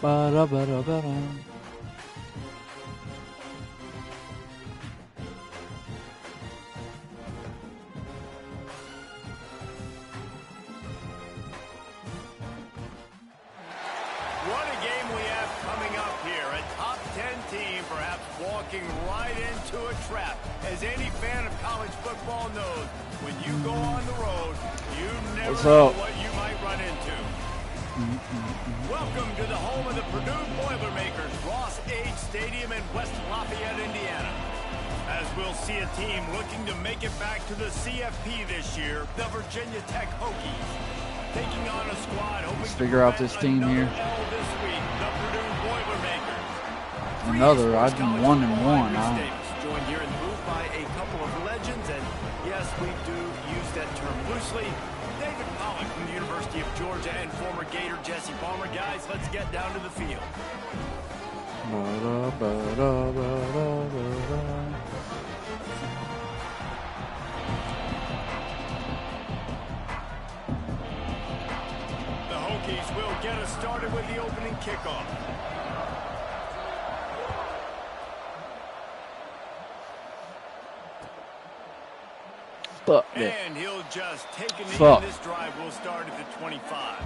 Ba-da-ba-da-ba-da. What a game we have coming up here. A top 10 team perhaps walking right into a trap. As any fan of college football knows, when you go on the road, you never know what you might run into. Welcome to the home of the Purdue Boilermakers, Ross Age Stadium in West Lafayette, Indiana. As we'll see a team looking to make it back to the CFP this year, the Virginia Tech Hokies. Taking on a squad hoping Let's figure out this team here. This week, the Purdue Boilermakers. Another, I've been 1-1. Joined here in the booth by a couple of legends, and yes, we do use that term loosely. David Pollock from the University of Georgia and former Gator Jesse Palmer. Guys, let's get down to the field. The Hokies will get us started with the opening kickoff. And he'll just take a knee, and this drive will start at the 25.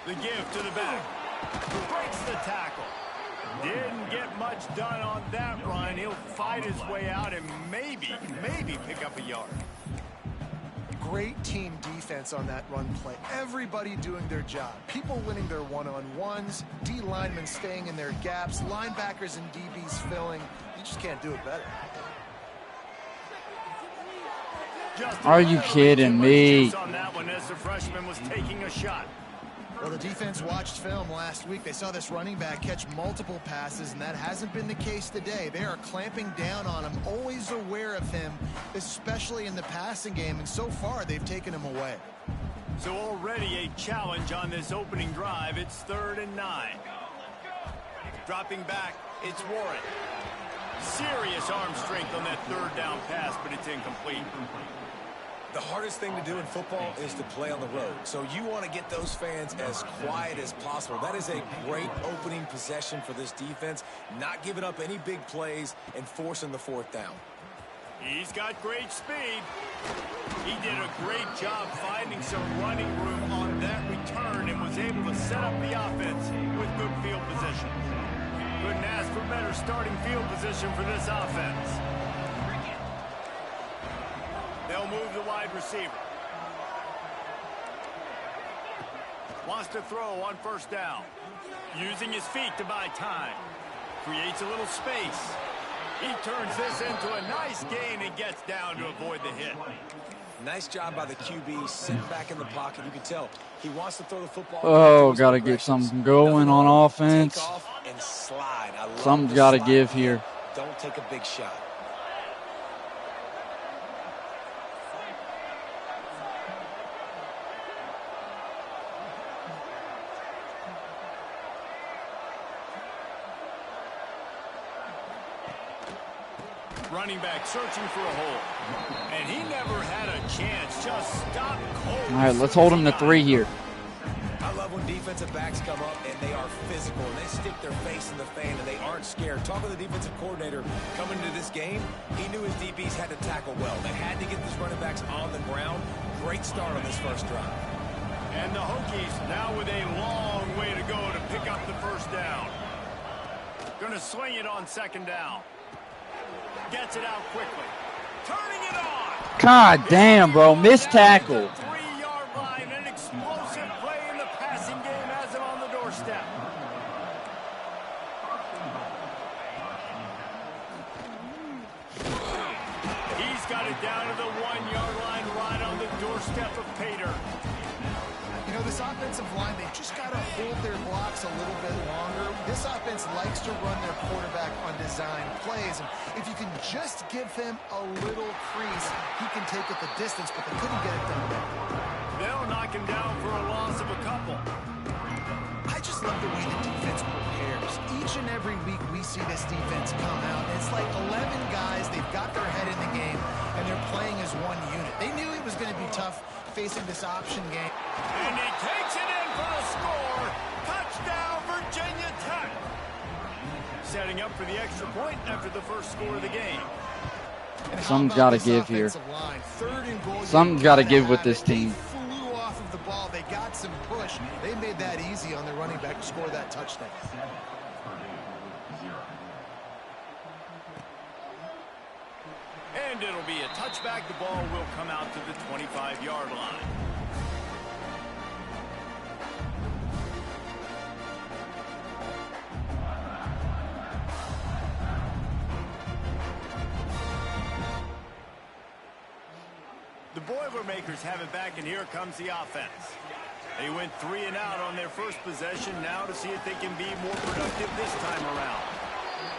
The give to the back. Breaks the tackle. Didn't get much done on that run. He'll fight his way out and maybe pick up a yard. Great team defense on that run play. Everybody doing their job. People winning their one-on-ones, D linemen staying in their gaps, linebackers and DBs filling. You just can't do it better. Are you kidding me? On that one as the freshman was taking a shot. Well, the defense watched film last week. They saw this running back catch multiple passes, and that hasn't been the case today. They are clamping down on him, always aware of him, especially in the passing game, and so far they've taken him away. So already a challenge on this opening drive. It's 3rd and 9. Dropping back, it's Warren. Serious arm strength on that 3rd down pass, but it's incomplete. The hardest thing to do in football is to play on the road. So you want to get those fans as quiet as possible. That is a great opening possession for this defense. Not giving up any big plays and forcing the 4th down. He's got great speed. He did a great job finding some running room on that return and was able to set up the offense with good field position. Couldn't ask for better starting field position for this offense. They'll move the wide receiver. Wants to throw on 1st down. Using his feet to buy time. Creates a little space. He turns this into a nice gain and gets down to avoid the hit. Nice job by the QB, sitting back in the pocket. You can tell he wants to throw the football. Oh, got to get something going on offense. Take off and slide. Something's got to give here. Don't take a big shot. Running back searching for a hole. And he never had a chance. Just stop cold. All right, let's hold him to 3 here. I love when defensive backs come up and they are physical and they stick their face in the fan and they aren't scared. Talking to the defensive coordinator coming into this game, he knew his DBs had to tackle well. They had to get these running backs on the ground. Great start on this 1st drive. And the Hokies now with a long way to go to pick up the 1st down. Going to swing it on 2nd down. Gets it out quickly. Turning it on. God damn, bro. Missed tackle. 3-yard line. An explosive play in the passing game has it on the doorstep. He's got it down to the 1-yard line right on the doorstep of Pater. You know, this offensive line, they've just got to hold their blocks a little bit longer. This offense likes to run their quarterback on design plays. And if you can just give him a little crease, he can take it the distance, but they couldn't get it done. They'll knock him down for a loss of a couple. I just love the way the defense prepares. Each and every week we see this defense come out. It's like 11 guys, they've got their head in the game, and they're playing as one unit. They knew it was going to be tough facing this option game. And he takes it in for the score. Touchdown, Virginia Tech. Setting up for the extra point after the first score of the game. Something's got to give here. Something's got to give with this team. Flew off of the ball. They got some push. They made that easy on their running back to score that touchdown. And it'll be a touchback. The ball will come out to the 25-yard line. The Boilermakers have it back, and here comes the offense. They went 3 and out on their first possession. Now to see if they can be more productive this time around.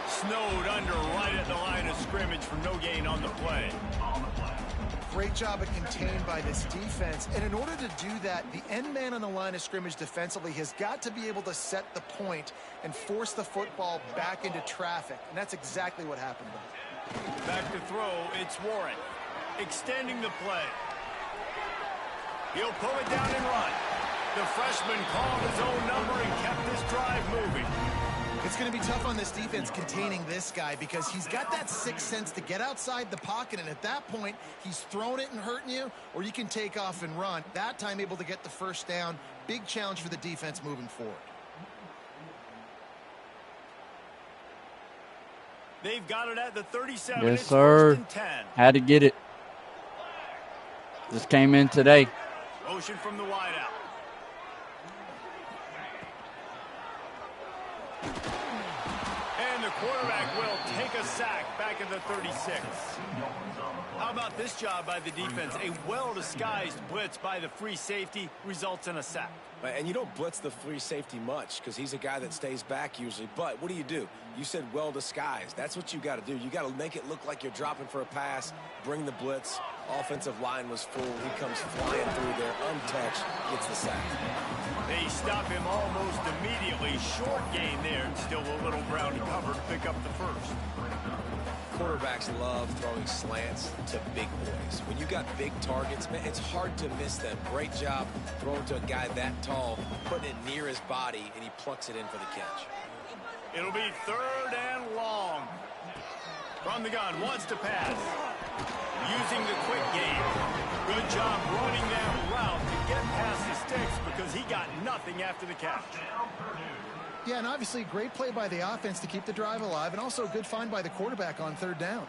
Snowed under right at the line of scrimmage for no gain on the play. Great job of contained by this defense. And in order to do that, the end man on the line of scrimmage defensively has got to be able to set the point and force the football back into traffic. And that's exactly what happened. Back to throw, it's Warren. Extending the play. He'll pull it down and run. The freshman called his own number and kept this drive moving. It's going to be tough on this defense containing this guy because he's got that sixth sense to get outside the pocket, and at that point, he's throwing it and hurting you, or you can take off and run. That time able to get the first down. Big challenge for the defense moving forward. They've got it at the 37. Yes, it's sir. 1st and 10. Had to get it. Just came in today. Motion from the wideout. And the quarterback will take a sack back at the 36. How about this job by the defense? A well-disguised blitz by the free safety results in a sack. And you don't blitz the free safety much because he's a guy that stays back usually. But what do? You said well-disguised. That's what you got to do. You got to make it look like you're dropping for a pass, bring the blitz. Offensive line was full. He comes flying through there, untouched, gets the sack. They stop him almost immediately. Short gain there, and still a little ground to cover to pick up the first. Quarterbacks love throwing slants to big boys. When you got big targets, man, it's hard to miss them. Great job throwing to a guy that tall, putting it near his body, and he plucks it in for the catch. It'll be 3rd and long. From the gun, wants to pass. Using the quick game. Good job running that route to get past the sticks because he got nothing after the catch. Yeah, and obviously great play by the offense to keep the drive alive, and also a good find by the quarterback on 3rd down.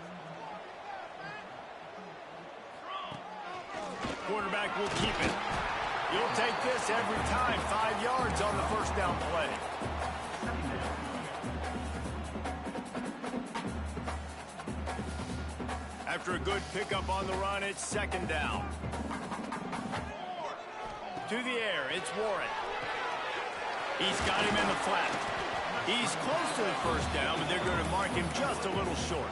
Quarterback will keep it. You'll take this every time. 5 yards on the first down play. After a good pickup on the run, it's 2nd down. To the air, it's Warren. He's got him in the flat. He's close to the first down, but they're going to mark him just a little short.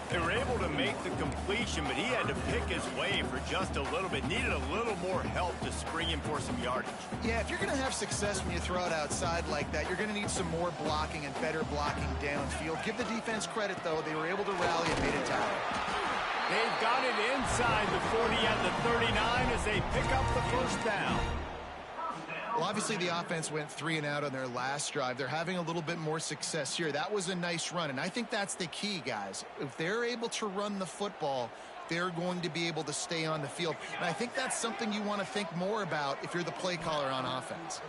They were able to make the completion, but he had to pick his way for just a little bit. Needed a little more help to spring him for some yardage. Yeah, if you're going to have success when you throw it outside like that, you're going to need some more blocking and better blocking downfield. Give the defense credit, though. They were able to rally and made it tackle. They've got it inside the 40 at the 39 as they pick up the first down. Well, obviously the offense went 3 and out on their last drive. They're having a little bit more success here. That was a nice run, and I think that's the key, guys. If they're able to run the football, they're going to be able to stay on the field. And I think that's something you want to think more about if you're the play caller on offense.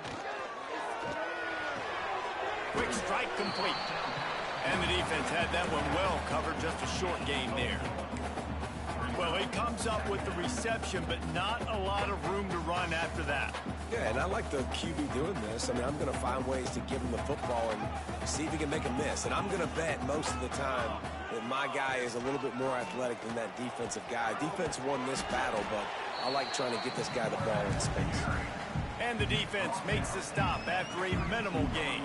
Quick strike complete. And the defense had that one well covered, just a short gain there. Well, he comes up with the reception, but not a lot of room to run after that. Yeah, and I like the QB doing this. I mean, I'm going to find ways to give him the football and see if he can make a miss. And I'm going to bet most of the time that my guy is a little bit more athletic than that defensive guy. Defense won this battle, but I like trying to get this guy the ball in space. And the defense makes the stop after a minimal gain.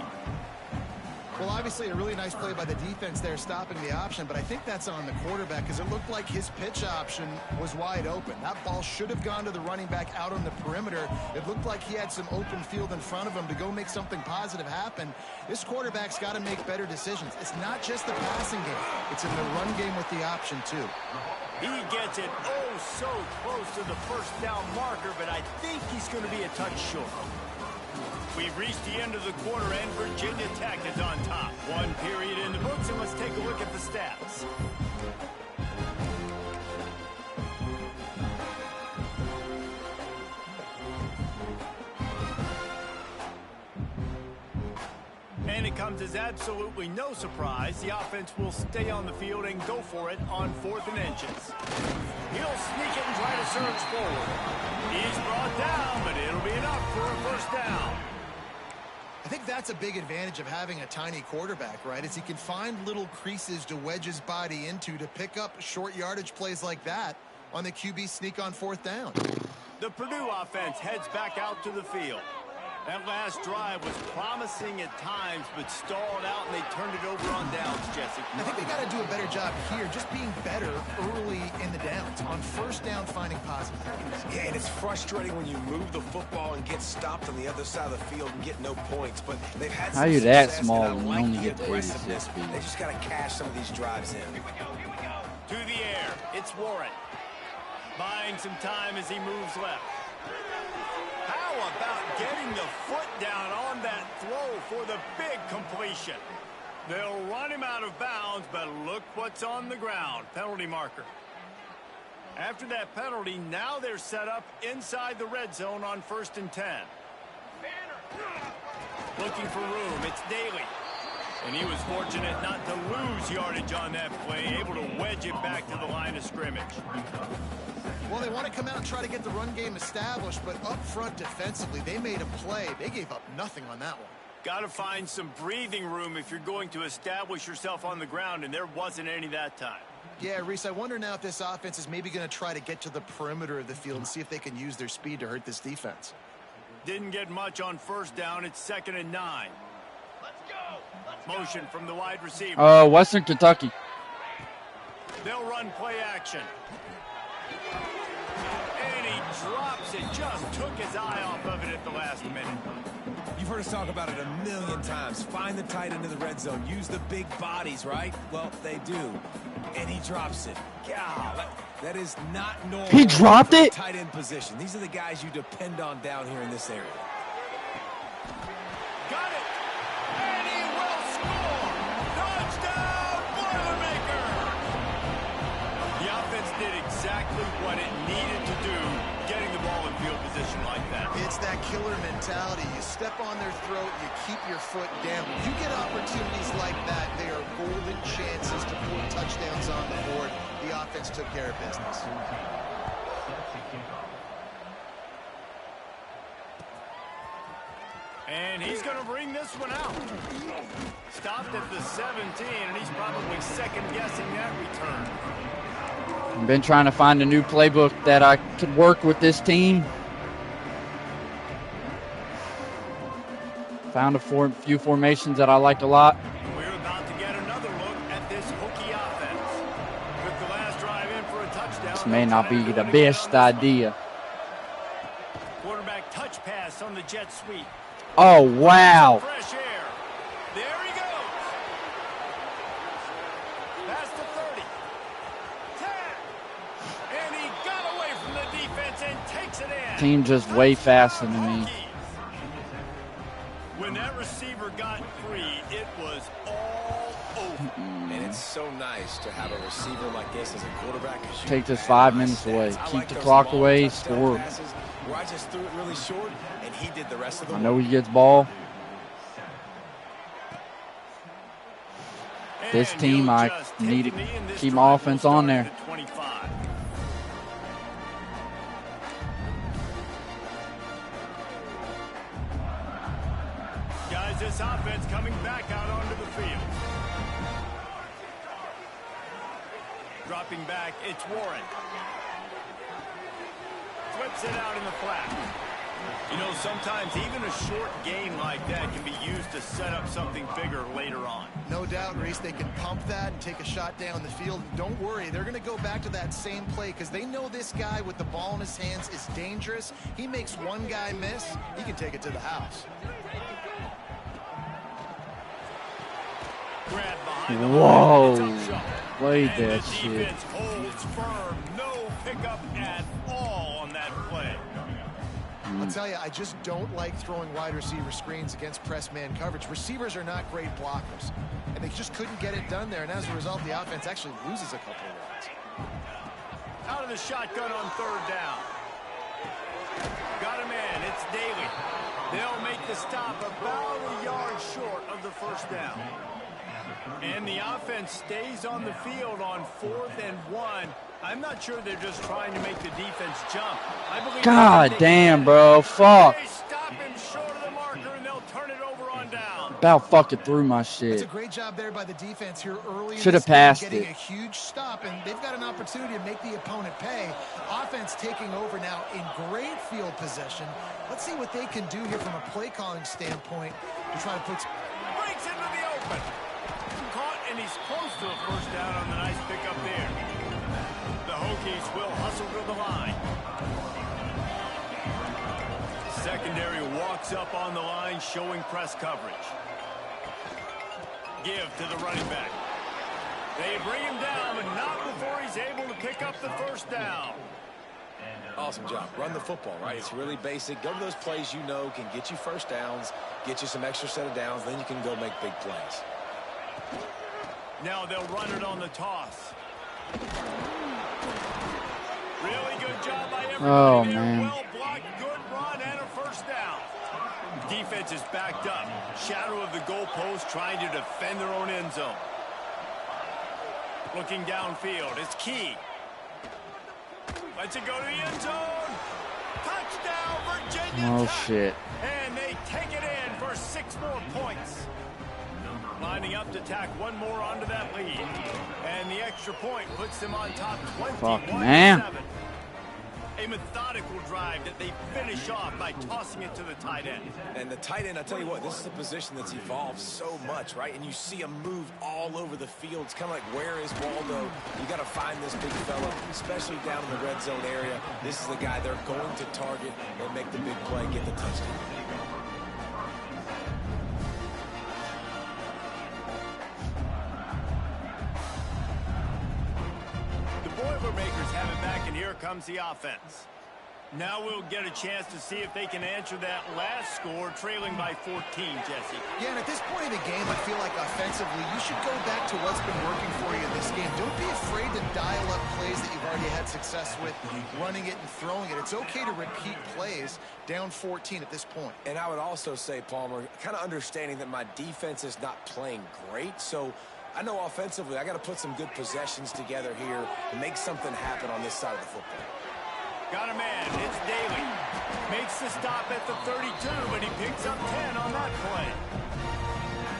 Well, obviously a really nice play by the defense there, stopping the option, but I think that's on the quarterback because it looked like his pitch option was wide open. That ball should have gone to the running back out on the perimeter. It looked like he had some open field in front of him to go make something positive happen. This quarterback's got to make better decisions. It's not just the passing game. It's in the run game with the option, too. He gets it so close to the first down marker, but I think he's going to be a touch short. We've reached the end of the quarter, and Virginia Tech is on top. One period in the books, and let's take a look at the stats. And it comes as absolutely no surprise. The offense will stay on the field and go for it on 4th and inches. He'll sneak it and try to surge forward. He's brought down, but it'll be enough for a first down. I think that's a big advantage of having a tiny quarterback, right? Is he can find little creases to wedge his body into to pick up short yardage plays like that on the QB sneak on 4th down. The Purdue offense heads back out to the field. That last drive was promising at times, but stalled out, and they turned it over on downs, Jesse. I think they got to do a better job here, just being better early in the downs. On 1st down, finding positive. Yeah, and it's frustrating when you move the football and get stopped on the other side of the field and get no points. But they've had some How are you that success, small and I when you like only the get to 86 aggressiveness. speed? They just got to cash some of these drives in. To the air, it's Warren. Buying some time as he moves left. How about getting the foot down on that throw for the big completion? They'll run him out of bounds, but look what's on the ground. Penalty marker. After that penalty, now they're set up inside the red zone on 1st and 10. Looking for room, it's Daly. And he was fortunate not to lose yardage on that play, able to wedge it back to the line of scrimmage. Well, they want to come out and try to get the run game established, but up front defensively, they made a play. They gave up nothing on that one. Got to find some breathing room if you're going to establish yourself on the ground, and there wasn't any that time. Yeah, Reese, I wonder now if this offense is maybe going to try to get to the perimeter of the field and see if they can use their speed to hurt this defense. Didn't get much on 1st down. It's 2nd and 9. Motion from the wide receiver. Western Kentucky. They'll run play action. And he drops it. Just took his eye off of it at the last minute. You've heard us talk about it a million times. Find the tight end of the red zone. Use the big bodies, right? Well, they do. And he drops it. God, that is not normal. He dropped it? Tight end position. These are the guys you depend on down here in this area. Got it. And he will score. Touchdown, Boilermaker. The offense did exactly what it needed to do, getting the ball in field position like that. It's that killer mentality. You step on their throat, you keep your foot down. You get opportunities like that, they are golden chances to put touchdowns on the board. The offense took care of business. And he's going to bring this one out. Stopped at the 17, and he's probably second-guessing that return. I've been trying to find a new playbook that I could work with this team. Found a few formations that I like a lot. We're about to get another look at this Hokie offense. With the last drive in for a touchdown. This may not be the best idea. Quarterback touch pass on the jet sweep. Oh, wow. Fresh air. There he goes. Past the 30. 10. And he got away from the defense and takes it in. Team just way faster than me. When that receiver got free, it was all over. And it's so nice to have a receiver like this as a quarterback. Take this 5 minutes away. Keep the clock away. Score. Where I just threw it really short, and he did the rest of the I know he gets ball. This team, I need to keep my offense on there. Guys, this offense coming back out onto the field. Dropping back, it's Warren. Flips it out in the flat. You know, sometimes even a short gain like that can be used to set up something bigger later on. No doubt, Reese, they can pump that and take a shot down the field. And don't worry, they're going to go back to that same play because they know this guy with the ball in his hands is dangerous. He makes one guy miss, he can take it to the house. Grab behind Whoa. Played that the shit. defense holds firm. No pickup at all on that play. I'll tell you, I just don't like throwing wide receiver screens against press man coverage. Receivers are not great blockers, and they just couldn't get it done there. And as a result, the offense actually loses a couple of yards. Out of the shotgun on third down. Got a man. It's Daly. They'll make the stop about a yard short of the first down. And the offense stays on the field on 4th and 1. I'm not sure they're just trying to make the defense jump. I believe God damn, bro. Fuck. They stop him short of the marker, and they'll turn it over on down. About fucking threw my It's shit. a great job there by the defense here early. Should have passed getting it. a huge stop, and they've got an opportunity to make the opponent pay. Offense taking over now in great field possession. Let's see what they can do here from a play calling standpoint to try to put. Breaks into the open. Caught, and he's close to a first down on the nice pickup there. The Hokies will hustle to the line. Secondary walks up on the line, showing press coverage. Give to the running back. They bring him down, but not before he's able to pick up the first down. Awesome job. Run the football, right? It's really basic. Go to those plays you know can get you first downs, get you some extra set of downs, then you can go make big plays. Now they'll run it on the toss. Really good job by everybody Oh, there. man. Well blocked, good run, and a first down. Defense is backed up. Shadow of the goalpost trying to defend their own end zone. Looking downfield, it's Key. Lets it go to the end zone. Touchdown, Virginia Oh, Tech. shit. And they take it in for 6 more points. Lining up to tack one more onto that lead. And the extra point puts them on top 21-7. man. A methodical drive that they finish off by tossing it to the tight end. And the tight end, I tell you what, this is a position that's evolved so much, right? And you see him move all over the field. It's kind of like, where is Waldo? You got to find this big fella, especially down in the red zone area. This is the guy they're going to target and make the big play, get the touchdown. Boilermakers have it back, and here comes the offense. Now we'll get a chance to see if they can answer that last score, trailing by 14, Jesse. Yeah, and at this point in the game, I feel like offensively, you should go back to what's been working for you in this game. Don't be afraid to dial up plays that you've already had success with, running it and throwing it. It's okay to repeat plays down 14 at this point. And I would also say, Palmer, kind of understanding that my defense is not playing great, so I know offensively I got to put some good possessions together here and make something happen on this side of the football. Got a man. It's Daly. Makes the stop at the 32, but he picks up 10 on that play.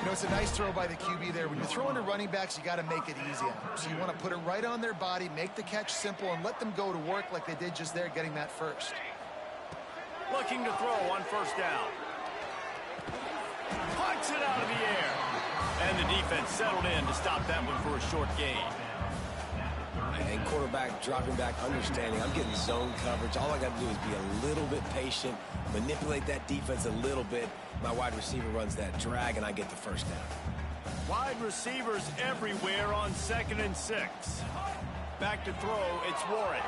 You know, it's a nice throw by the QB there. When you're throwing to running backs, you got to make it easy on them. So you want to put it right on their body, make the catch simple, and let them go to work like they did just there, getting that first. Looking to throw on first down. Punts it out of the air. And the defense settled in to stop that one for a short gain. And quarterback dropping back, understanding I'm getting zone coverage. All I got to do is be a little bit patient, manipulate that defense a little bit. My wide receiver runs that drag, and I get the first down. Wide receivers everywhere on 2nd and 6. Back to throw, it's Warren.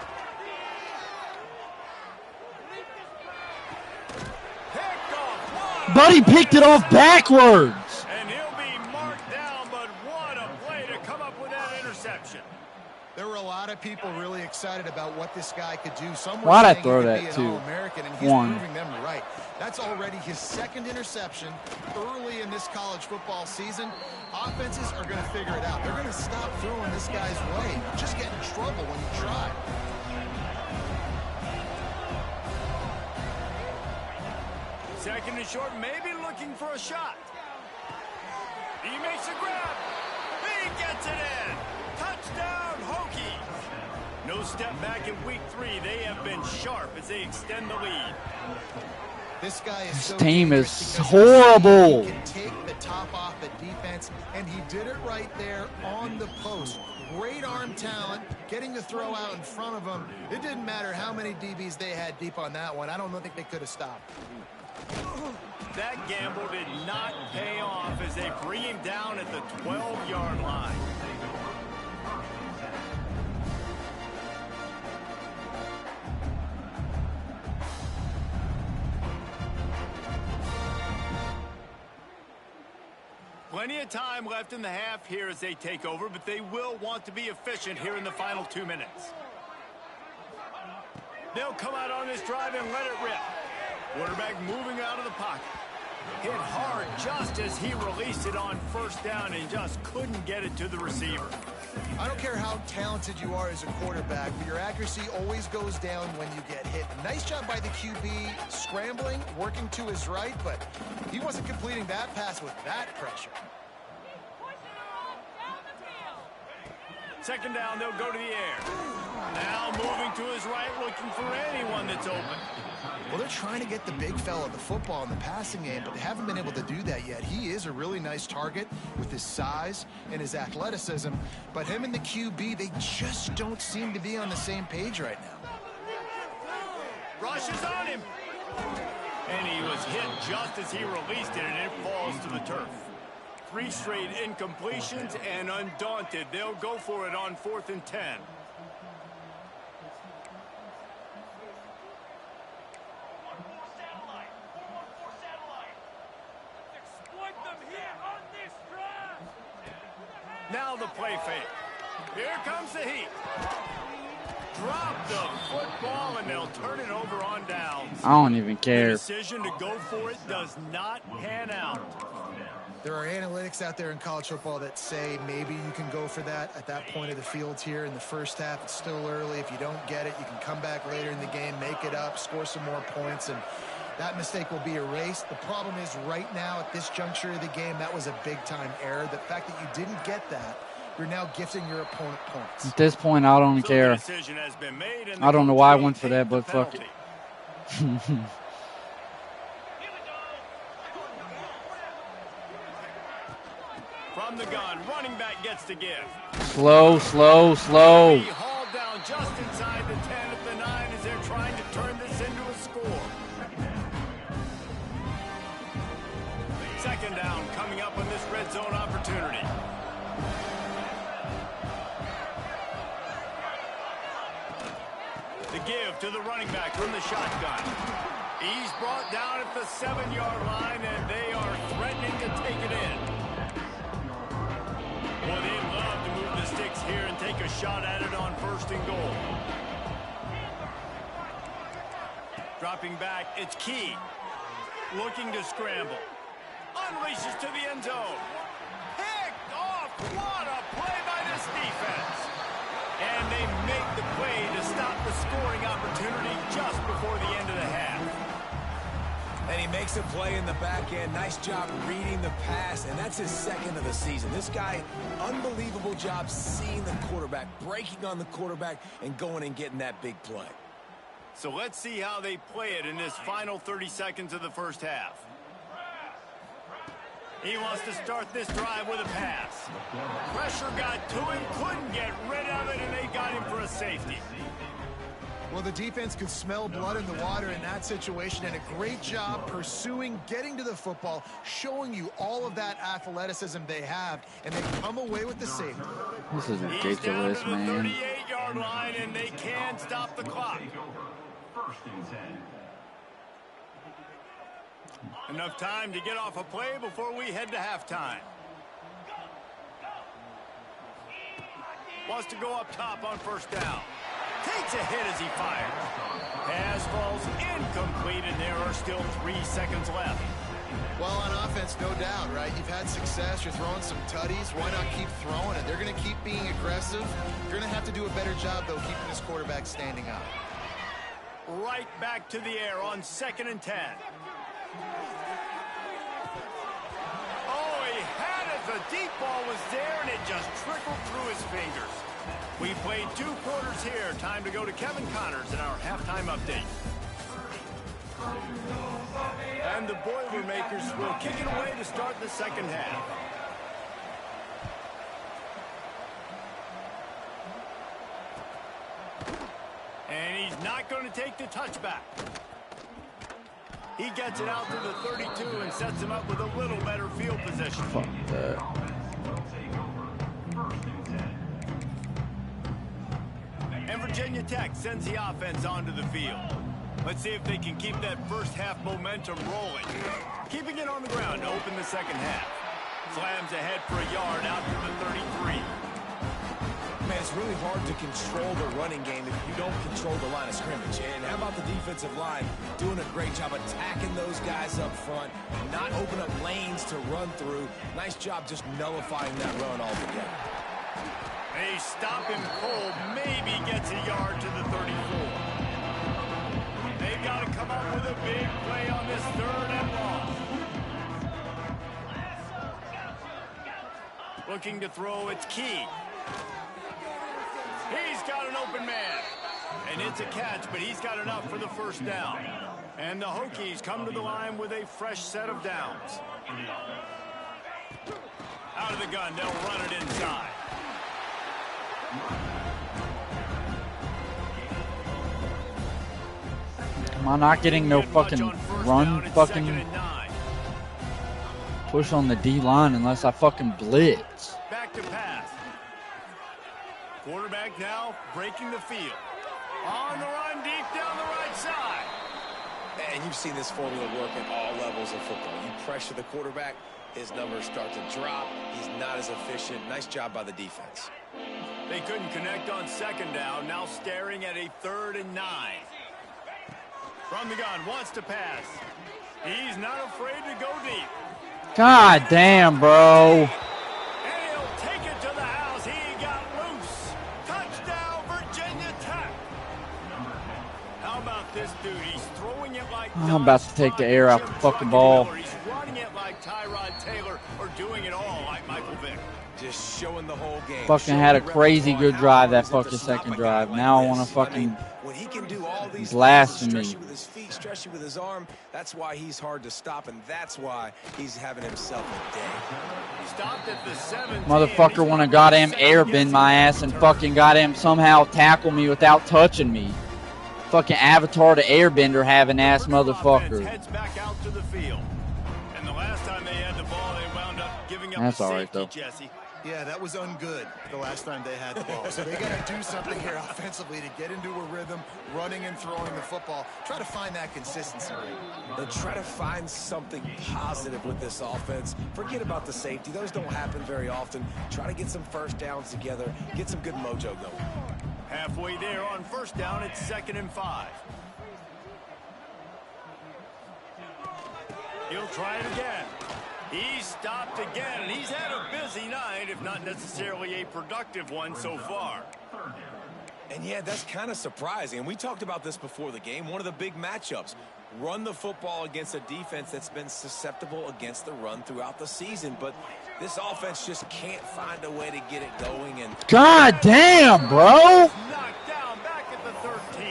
Picked off. Buddy picked it off backwards. And he'll be marked down, but what a play to come up with that interception. There were a lot of people really excited about what this guy could do. Some were Why'd I saying throw he could that be an too? All-American, and he's One. proving them right. That's already his 2nd interception early in this college football season. Offenses are going to figure it out. They're going to stop throwing this guy's way. You just get in trouble when you try. Second and short, maybe looking for a shot. He makes a grab. He gets it in. Touchdown, Hokies. No No step back in week 3. They have been sharp as they extend the lead. This guy is so team is dangerous because horrible. he can take the top off the defense, and he did it right there on the post. Great arm talent, getting the throw out in front of him. It didn't matter how many DBs they had deep on that one. I don't think they could have stopped. That gamble did not pay off as they bring him down at the 12-yard line. Plenty of time left in the half here as they take over, but they will want to be efficient here in the final 2 minutes. They'll come out on this drive and let it rip. Quarterback moving out of the pocket. Hit hard just as he released it on first down and just couldn't get it to the receiver. I don't care how talented you are as a quarterback, but your accuracy always goes down when you get hit. Nice job by the QB scrambling, working to his right, but he wasn't completing that pass with that pressure. Second down, they'll go to the air. Now moving to his right, looking for anyone that's open. Well, they're trying to get the big fella the football in the passing game, but they haven't been able to do that yet. He is a really nice target with his size and his athleticism, but him and the QB, they just don't seem to be on the same page right now. Rush is on him. And he was hit just as he released it, and it falls to the turf. 3 straight incompletions, and undaunted, they'll go for it on 4th and 10. Now the play fake. Here comes the heat. Drop the football, and they'll turn it over on downs. I don't even care. The decision to go for it does not pan out. There are analytics out there in college football that say maybe you can go for that at that point of the field here in the first half. It's still early. If you don't get it, you can come back later in the game, make it up, score some more points, and that mistake will be erased. The problem is right now at this juncture of the game, that was a big-time error. The fact that you didn't get that, you're now gifting your opponent points. At this point, I don't care. I don't know why I went for that, but fuck it. From the gun, running back gets to give. Slow, slow, slow. He hauled down just inside the 10 at the 9 as they're trying to turn this into a score. Second down coming up on this red zone opportunity. The give to the running back from the shotgun. He's brought down at the 7-yard line, and they are threatening to take it in. Well, they'd love to move the sticks here and take a shot at it on 1st and goal. Dropping back, it's Key. Looking to scramble. Unleashes to the end zone. Picked off. What a play by this defense. And they make the play to stop the scoring opportunity just before the end of the half. And he makes a play in the back end. Nice job reading the pass, and that's his 2nd of the season. This guy, unbelievable job seeing the quarterback, breaking on the quarterback, and going and getting that big play. So let's see how they play it in this final 30 seconds of the first half. He wants to start this drive with a pass. Pressure got to him, couldn't get rid of it, and they got him for a safety. Well, the defense could smell blood in the water in that situation, and a great job pursuing, getting to the football, showing you all of that athleticism they have, and they come away with the safety. This is ridiculous, He's down to the man. 38-yard line, and they can't stop the clock. Enough time to get off a play before we head to halftime. Wants to go up top on 1st down. Takes a hit as he fires. Pass falls incomplete, and there are still 3 seconds left. Well, on offense, no doubt, right? You've had success. You're throwing some tutties. Why not keep throwing it? They're going to keep being aggressive. You're going to have to do a better job, though, keeping this quarterback standing up. Right back to the air on 2nd and 10. Oh, he had it. The deep ball was there, and it just trickled through his fingers. We played 2 quarters here. Time to go to Kevin Connors in our halftime update. And the Boilermakers will kick it away to start the second half. And he's not going to take the touchback. He gets it out to the 32 and sets him up with a little better field position. Fuck that. And Virginia Tech sends the offense onto the field. Let's see if they can keep that first half momentum rolling. Keeping it on the ground to open the second half. Slams ahead for a yard out to the 33. Man, it's really hard to control the running game if you don't control the line of scrimmage. And how about the defensive line doing a great job attacking those guys up front, not open up lanes to run through. Nice job just nullifying that run altogether. They stop him cold, maybe gets a yard to the 34. They've got to come up with a big play on this 3rd and long. Looking to throw, it's Key. He's got an open man. And it's a catch, but he's got enough for the first down. And the Hokies come to the line with a fresh set of downs. Out of the gun, they'll run it inside. Am I not getting no fucking run fucking push on the D-line unless I fucking blitz? Back to pass. Quarterback now breaking the field. On the run deep down the right side. And you've seen this formula work at all levels of football. You pressure the quarterback, his numbers start to drop. He's not as efficient. Nice job by the defense. They couldn't connect on second down. Now staring at a 3rd and 9. From the gun, wants to pass. He's not afraid to go deep. God damn, bro. And he'll take it to the house. He got loose. Touchdown, Virginia Tech. How about this dude? He's throwing it like I'm about to take the air out the fucking ball. He's running it like Tyrod Taylor or doing it all like Michael Vick. Just showing the whole game. Fucking had a crazy good drive that fucking second drive. Now I want to fucking when he can do all these blasphemy. stretch you with his feet, stretch you with his arm, that's why he's hard to stop, and that's why he's having himself a day. He stopped at the 17. Motherfucker want to goddamn airbend my ass and fucking goddamn somehow tackle me without touching me. Fucking Avatar to Airbender having ass motherfucker. Heads back out to the field. And the last time they had the ball, they wound up giving up That's a all right, safety, though. Jesse. Yeah, that was ungood the last time they had the ball. So they got to do something here offensively to get into a rhythm, running and throwing the football. Try to find that consistency. They try to find something positive with this offense. Forget about the safety. Those don't happen very often. Try to get some first downs together, get some good mojo going. Halfway there on first down, it's 2nd and 5. He'll try it again. He's stopped again, and he's had a busy night, if not necessarily a productive one so far. And yeah, that's kind of surprising. And we talked about this before the game. One of the big matchups. Run the football against a defense that's been susceptible against the run throughout the season. But this offense just can't find a way to get it going. And God damn, bro. Knocked down back at the 13.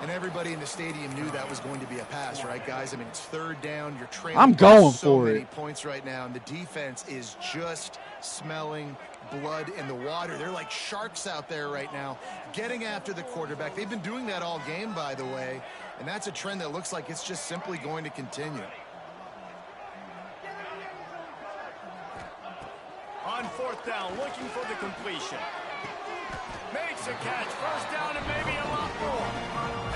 And everybody in the stadium knew that was going to be a pass, right, guys? I mean, it's 3rd down. You're trailing. I'm going so for many it. points right now, and the defense is just smelling blood in the water. They're like sharks out there right now, getting after the quarterback. They've been doing that all game, by the way, and that's a trend that looks like it's just simply going to continue. On 4th down, looking for the completion. Makes a catch, first down, and maybe a lot more.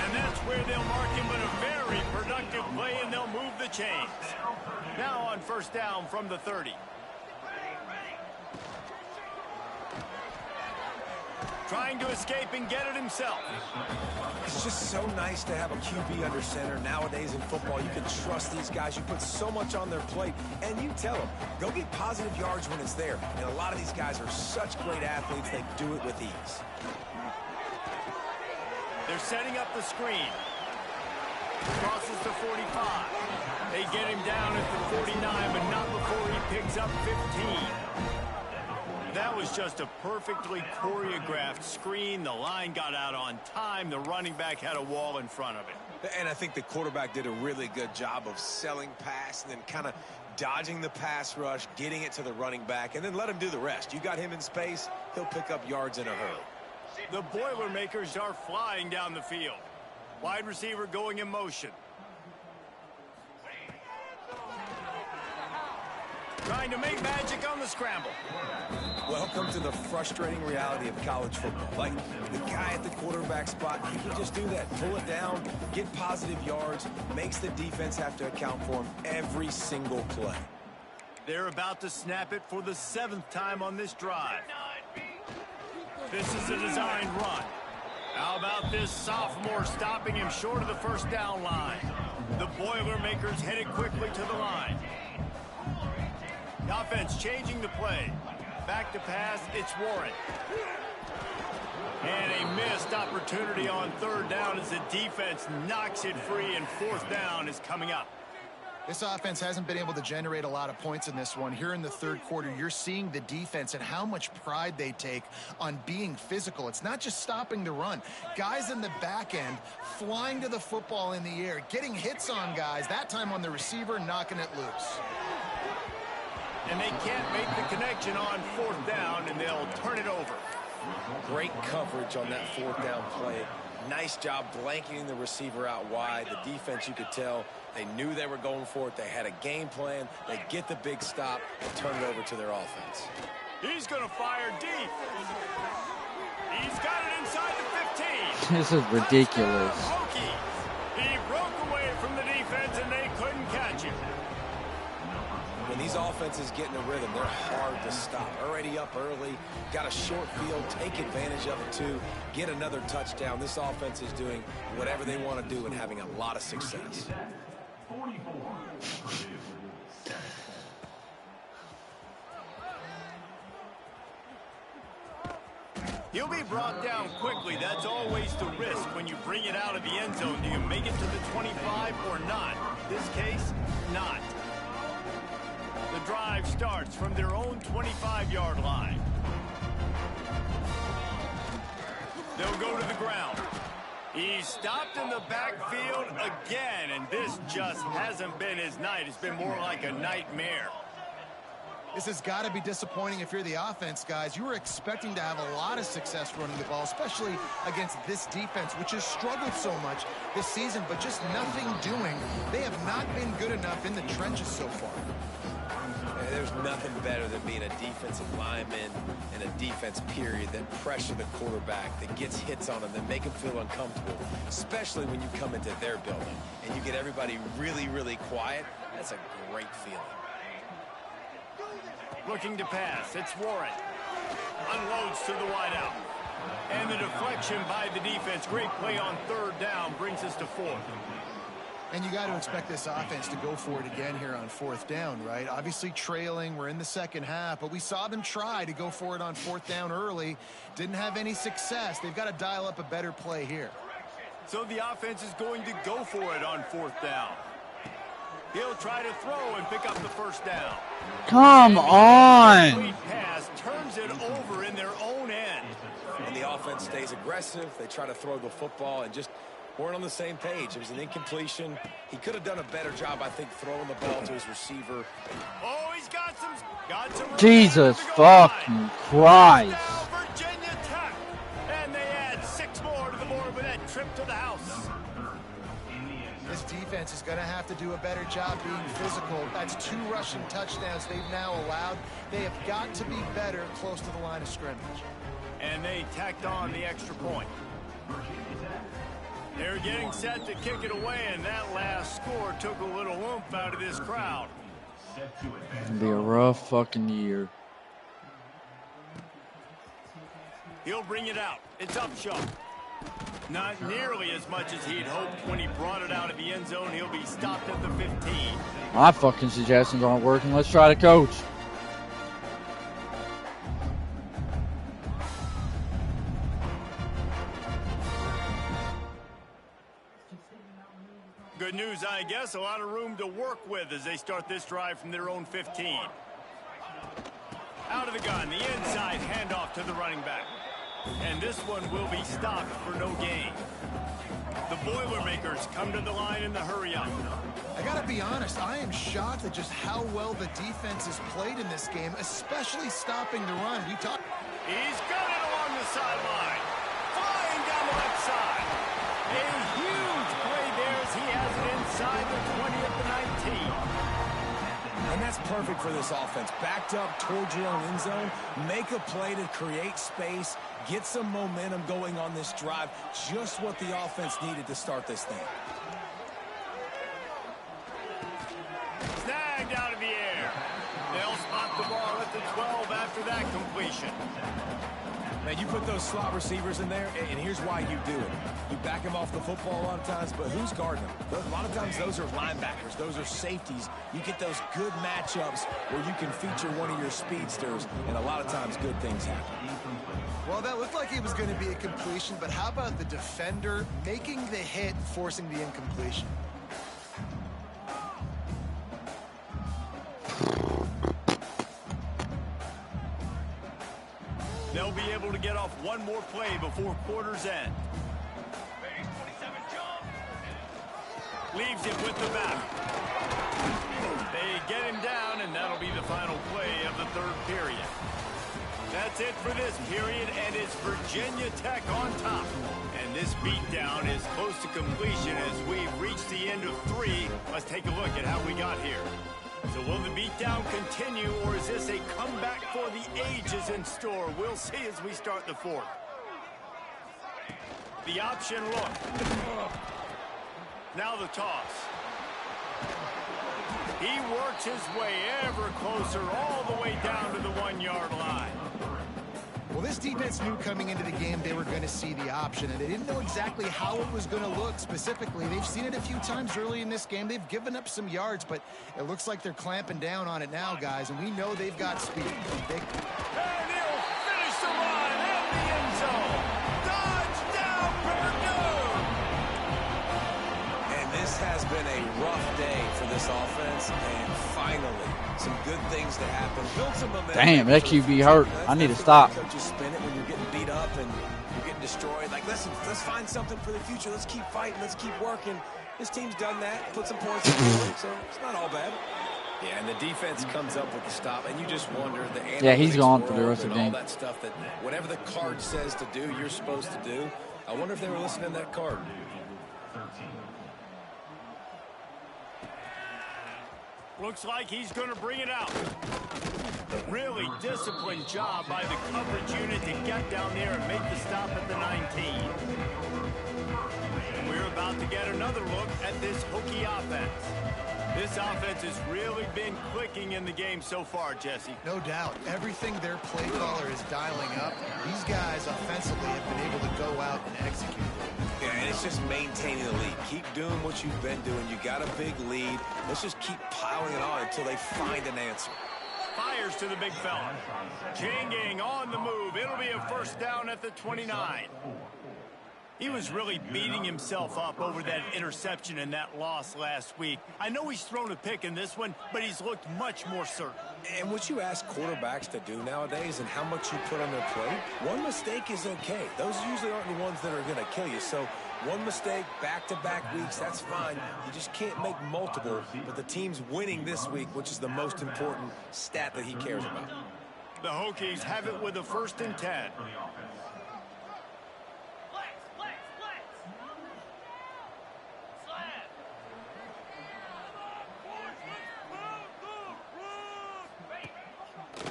And that's where they'll mark him, but a very productive play, and they'll move the chains. Now on first down from the 30. Trying to escape and get it himself. it's just so nice to have a QB under center. Nowadays in football, you can trust these guys. You put so much on their plate, and you tell them, go get positive yards when it's there. And a lot of these guys are such great athletes, they do it with ease. They're setting up the screen. Crosses to 45. They get him down at the 49, but not before he picks up 15. That was just a perfectly choreographed screen. The line got out on time. The running back had a wall in front of it. And I think the quarterback did a really good job of selling pass and then kind of dodging the pass rush, getting it to the running back, and then let him do the rest. You got him in space, he'll pick up yards in a hurry. The Boilermakers are flying down the field. Wide receiver going in motion. Trying to make magic on the scramble. Welcome to the frustrating reality of college football. Like, the guy at the quarterback spot, he can just do that. Pull it down, get positive yards, makes the defense have to account for him every single play. They're about to snap it for the 7th time on this drive. This is a designed run. How about this sophomore stopping him short of the first down line? The Boilermakers headed quickly to the line. The offense changing the play. Back to pass, it's Warren. And a missed opportunity on 3rd down as the defense knocks it free, and 4th down is coming up. This offense hasn't been able to generate a lot of points in this one. Here in the 3rd quarter, you're seeing the defense and how much pride they take on being physical. It's not just stopping the run. Guys in the back end flying to the football in the air, getting hits on guys, that time on the receiver, knocking it loose. And they can't make the connection on 4th down, and they'll turn it over. Great coverage on that 4th down play. Nice job blanketing the receiver out wide. The defense, you could tell, they knew they were going for it. They had a game plan. They get the big stop and turn it over to their offense. He's going to fire deep. He's got it inside the 15. This is ridiculous. He broke away from the defense, and they couldn't catch him. When these offenses get in a rhythm, they're hard to stop. Already up early, got a short field, take advantage of it too, get another touchdown. This offense is doing whatever they want to do and having a lot of success. He'll be brought down quickly. That's always the risk when you bring it out of the end zone. Do you make it to the 25 or not? This case, not. The drive starts from their own 25-yard line. They'll go to the ground. He's stopped in the backfield again, and this just hasn't been his night. It's been more like a nightmare. This has got to be disappointing if you're the offense, guys. You were expecting to have a lot of success running the ball, especially against this defense, which has struggled so much this season, but just nothing doing. They have not been good enough in the trenches so far. There's nothing better than being a defensive lineman and a defense period that pressure the quarterback, that gets hits on him, that make him feel uncomfortable, especially when you come into their building and you get everybody really, really quiet. That's a great feeling. Looking to pass, it's Warren. Unloads to the wideout. And the deflection by the defense. Great play on 3rd down brings us to 4th. And you got to expect this offense to go for it again here on 4th down, right? Obviously trailing, we're in the 2nd half, but we saw them try to go for it on 4th down early. Didn't have any success. They've got to dial up a better play here. So the offense is going to go for it on 4th down. He'll try to throw and pick up the 1st down. Come on. Complete pass turns it over in their own end. And the offense stays aggressive. They try to throw the football and just weren't on the same page. It was an incompletion. He could have done a better job, I think, throwing the ball to his receiver. Oh, he's got some Jesus fucking Christ. Virginia Tech. And they add 6 more to the board with that trip to the house. This defense is going to have to do a better job being physical. That's 2 rushing touchdowns they've now allowed. They have got to be better close to the line of scrimmage. And they tacked on the extra point. They're getting set to kick it away, and that last score took a little oomph out of this crowd. It'll be a rough fucking year. He'll bring it out. It's Upshaw. Not nearly as much as he'd hoped when he brought it out of the end zone. He'll be stopped at the 15. My fucking suggestions aren't working. Let's try to coach. Good news, I guess. A lot of room to work with as they start this drive from their own 15. Out of the gun, the inside handoff to the running back. And this one will be stopped for no gain. The Boilermakers come to the line in the hurry-up. I gotta be honest, I am shocked at just how well the defense has played in this game, especially stopping the run. He's got it along the sideline. Flying down the left side. A huge play there as he has it inside the 20 at the 19. And that's perfect for this offense. Backed up towards your own end zone, make a play to create space, get some momentum going on this drive. Just what the offense needed to start this thing. Snagged out of the air. They'll spot the ball at the 12 after that completion. Man, you put those slot receivers in there, and here's why you do it. You back them off the football a lot of times, but who's guarding them? A lot of times those are linebackers. Those are safeties. You get those good matchups where you can feature one of your speedsters, and a lot of times good things happen. Well, that looked like it was going to be a completion, but how about the defender making the hit and forcing the incompletion? They'll be able to get off one more play before quarter's end. Leaves it with the back. They get him down, and that'll be the final play of the third period. That's it for this period, and it's Virginia Tech on top. And this beatdown is close to completion as we've reached the end of 3. Let's take a look at how we got here. So will the beatdown continue, or is this a comeback for the ages in store? We'll see as we start the 4th. The option look. Now the toss. He works his way ever closer all the way down to the 1-yard line. Well, this defense knew coming into the game they were going to see the option, and they didn't know exactly how it was going to look specifically. They've seen it a few times early in this game. They've given up some yards, but it looks like they're clamping down on it now, guys, and we know they've got speed. And he'll finish the run in the end zone. Touchdown, Purdue! And this has been a rough day for this offense, and finally, some good things to happen. Build some momentum. Damn, that QB hurt. I need to stop. Coaches spin it when you're getting beat up and you're getting destroyed. Like, listen, let's find something for the future. Let's keep fighting. Let's keep working. This team's done that. Put some points in the board, so it's not all bad. Yeah, and the defense comes up with the stop, and you just wonder the yeah, he's gone for the rest of the game. All that stuff that whatever the card says to do, you're supposed to do. I wonder if they were listening to that card. Looks like he's going to bring it out. Really disciplined job by the coverage unit to get down there and make the stop at the 19. We're about to get another look at this Hokie offense. This offense has really been clicking in the game so far, Jesse. No doubt. Everything their play caller is dialing up, these guys offensively have been able to go out and execute. Yeah, and it's just maintaining the lead. Keep doing what you've been doing. You got a big lead. Let's just keep piling it on until they find an answer. Fires to the big fella. Janging on the move. It'll be a first down at the 29. He was really beating himself up over that interception and that loss last week. I know he's thrown a pick in this one, but he's looked much more certain. And what you ask quarterbacks to do nowadays and how much you put on their plate, one mistake is okay. Those usually aren't the ones that are going to kill you. So one mistake, back-to-back weeks, that's fine. You just can't make multiple. But the team's winning this week, which is the most important stat that he cares about. The Hokies have it with a 1st and 10.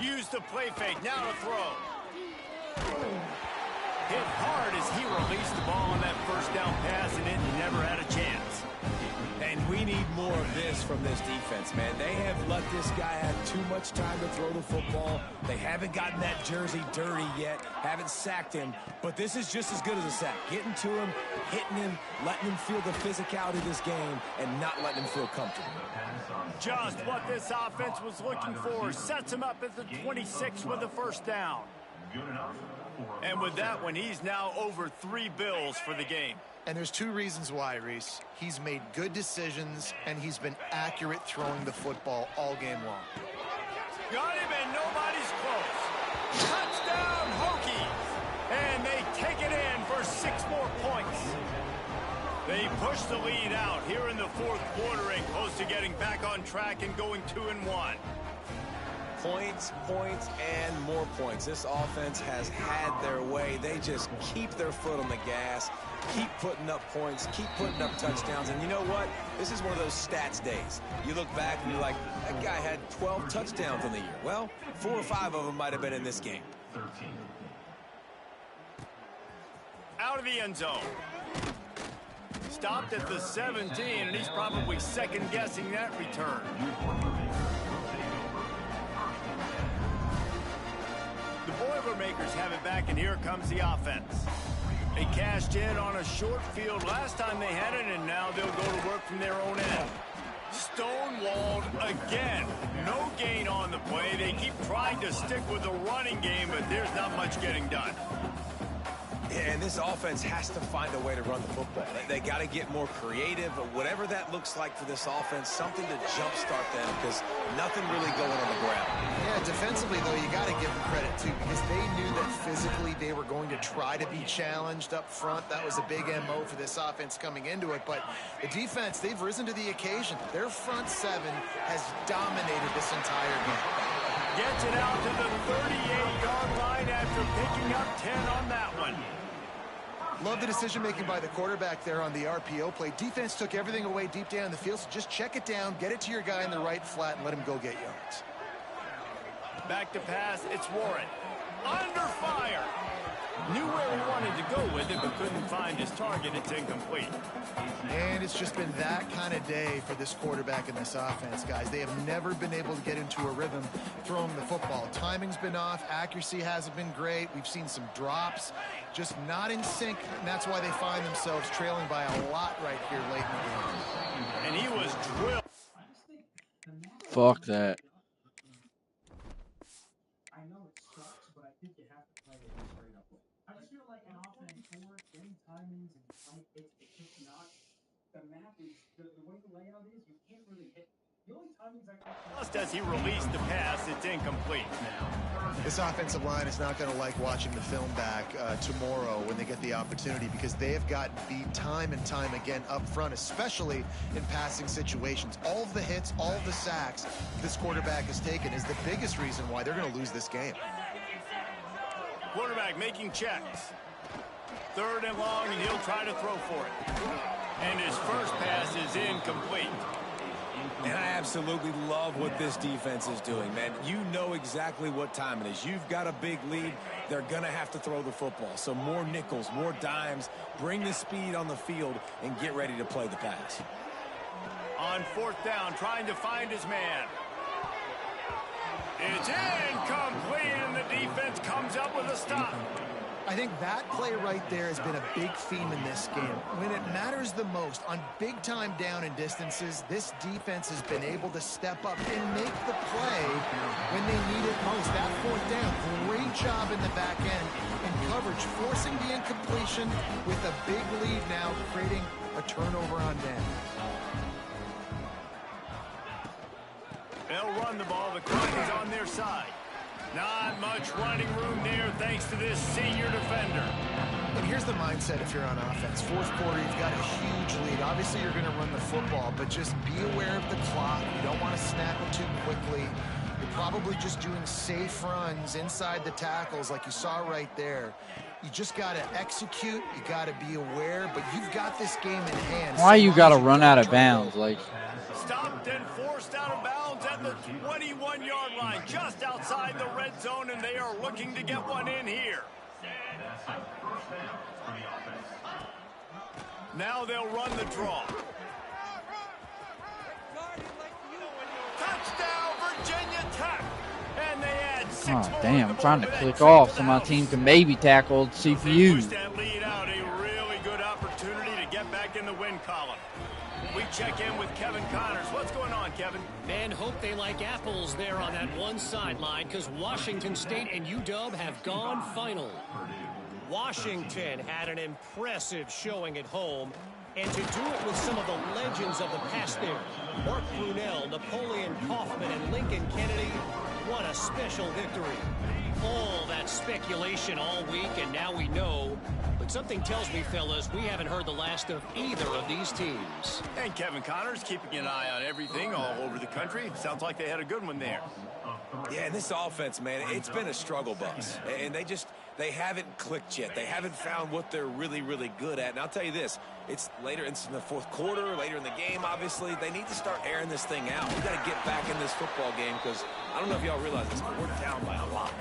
Use the play fake, now to throw. Hit hard as he released the ball on that first down pass, and it never had a chance. And we need more of this from this defense, man. They have let this guy have too much time to throw the football. They haven't gotten that jersey dirty yet, haven't sacked him, but this is just as good as a sack. Getting to him, hitting him, letting him feel the physicality of this game, and not letting him feel comfortable. Just what this offense was looking for. Sets him up at the 26 with a first down. And with that one, he's now over 3 bills for the game. And there's 2 reasons why, Reese. He's made good decisions, and he's been accurate throwing the football all game long. Got him, and nobody's close. Touchdown Hokies! And they take it in for 6 more points. They push the lead out here in the 4th quarter and close to getting back on track and going 2-1. Points, points, and more points. This offense has had their way. They just keep their foot on the gas, keep putting up points, keep putting up touchdowns. And you know what? This is one of those stats days. You look back and you're like, that guy had 12 touchdowns in the year. Well, 4 or 5 of them might have been in this game. Out of the end zone. Stopped at the 17, and he's probably second-guessing that return. The Boilermakers have it back, and here comes the offense. They cashed in on a short field last time they had it, and now they'll go to work from their own end. Stonewalled again. No gain on the play. They keep trying to stick with the running game, but there's not much getting done. And this offense has to find a way to run the football. They got to get more creative, but whatever that looks like for this offense, something to jumpstart them, because nothing really going on the ground. Yeah, defensively, though, you got to give them credit, too, because they knew that physically they were going to try to be challenged up front. That was a big MO for this offense coming into it. But the defense, they've risen to the occasion. Their front 7 has dominated this entire game. Gets it out to the 38-yard line after picking up 10 on that one. Love the decision-making by the quarterback there on the RPO play. Defense took everything away deep down the field, so just check it down, get it to your guy in the right flat, and let him go get yards. Back to pass, it's Warren. Under fire. Knew where he wanted to go with it, but couldn't find his target. It's incomplete. And it's just been that kind of day for this quarterback and this offense, guys. They have never been able to get into a rhythm throwing the football. Timing's been off. Accuracy hasn't been great. We've seen some drops, just not in sync, and that's why they find themselves trailing by a lot right here late in the game. And he was drilled. Fuck that. I know it sucks, but I think you have to play it straight up. I just feel like an offense for getting timings and like it's just not the map is the way the layout is. You can't really hit the only timings I can. Just as he released the pass, it's incomplete. This offensive line is not going to like watching the film back tomorrow when they get the opportunity, because they have gotten beat time and time again up front, especially in passing situations. All of the hits, all of the sacks this quarterback has taken is the biggest reason why they're going to lose this game. Quarterback making checks. 3rd and long, and he'll try to throw for it. And his first pass is incomplete. And I absolutely love what this defense is doing, man. You know exactly what time it is. You've got a big lead. They're going to have to throw the football. So more nickels, more dimes, bring the speed on the field, and get ready to play the pass. On 4th down, trying to find his man. It's incomplete, and the defense comes up with a stop. I think that play right there has been a big theme in this game. When it matters the most, on big-time down and distances, this defense has been able to step up and make the play when they need it most. That 4th down, great job in the back end in coverage, forcing the incompletion with a big lead now, creating a turnover on down. They'll run the ball. The clock is on their side. Not much running room there thanks to this senior defender. And here's the mindset if you're on offense. 4th quarter, you've got a huge lead. Obviously, you're going to run the football, but just be aware of the clock. You don't want to snap it too quickly. You're probably just doing safe runs inside the tackles like you saw right there. You just got to execute. You got to be aware, but you've got this game in hand. Why you got to run out of bounds? Like, stopped and forced out of bounds at the 21-yard line, just outside the red zone, and they are looking to get one in here. Now they'll run the draw. Touchdown, Virginia Tech. And they add 6 more. oh damn, I'm trying to click off so my team can maybe tackle CPU. Push that lead out, a really good opportunity to get back in the win column. We check in with Kevin Connors. What's going on, Kevin? Man, hope they like apples there on that one sideline, because Washington State and UW have gone final. Washington had an impressive showing at home, and to do it with some of the legends of the past there, Mark Brunell, Napoleon Kaufman, and Lincoln Kennedy, What a special victory. All that speculation all week, and now we know. But something tells me, fellas, we haven't heard the last of either of these teams. And Kevin Connors keeping an eye on everything all over the country. Sounds like they had a good one there. Yeah, and this offense, man, it's been a struggle bus. And they haven't clicked yet. They haven't found what they're really, really good at. And I'll tell you this, it's later in the fourth quarter, later in the game, obviously. They need to start airing this thing out. We got to get back in this football game because I don't know if y'all realize this, but we're down by a lot.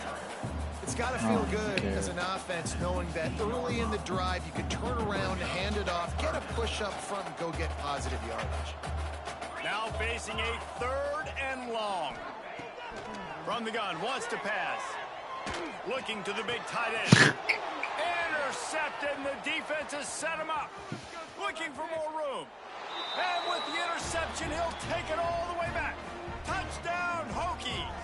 It's got to feel good as an offense knowing that early in the drive you can turn around, hand it off, get a push up front, and go get positive yardage. Now facing a 3rd and long. From the gun, wants to pass. Looking to the big tight end. Intercepted, and the defense has set him up. Looking for more room. And with the interception, he'll take it all the way back. Touchdown, Hokies.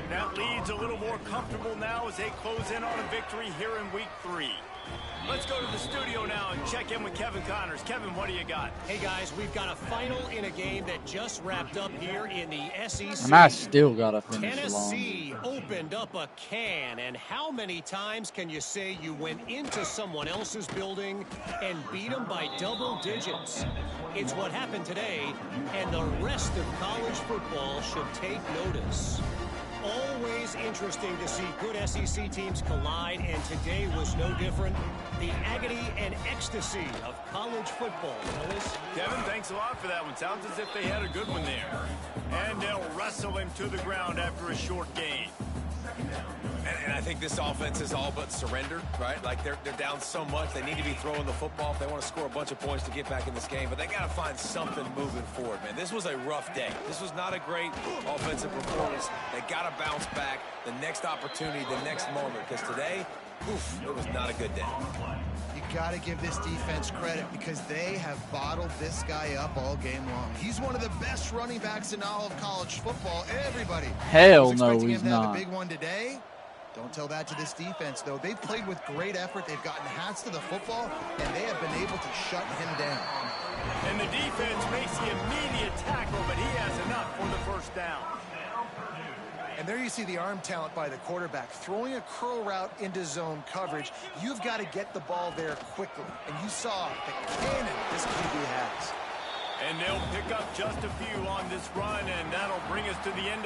That lead's a little more comfortable now as they close in on a victory here in week 3. Let's go to the studio now and check in with Kevin Connors. Kevin, what do you got? Hey, guys, we've got a final in a game that just wrapped up here in the SEC. And I still got to finish Tennessee opened up a can, and how many times can you say you went into someone else's building and beat them by double digits? It's what happened today, and the rest of college football should take notice. Always interesting to see good SEC teams collide, and today was no different. The agony and ecstasy of college football. Kevin, thanks a lot for that one. Sounds as if they had a good one there. And they'll wrestle him to the ground after a short gain. And I think this offense is all but surrendered, right? Like they're down so much, they need to be throwing the football if they want to score a bunch of points to get back in this game. But they got to find something moving forward, man. This was a rough day. This was not a great offensive performance. They got to bounce back the next opportunity, the next moment. Because today, oof, it was not a good day. You got to give this defense credit because they have bottled this guy up all game long. He's one of the best running backs in all of college football. Everybody Hell was no, expecting he's him to have not. a big one today. Don't tell that to this defense, though. They've played with great effort. They've gotten hats to the football, and they have been able to shut him down. And the defense makes the immediate tackle, but he has enough for the first down. And there you see the arm talent by the quarterback. Throwing a curl route into zone coverage, you've got to get the ball there quickly. And you saw the cannon this QB has. And they'll pick up just a few on this run, and that'll bring us to the end of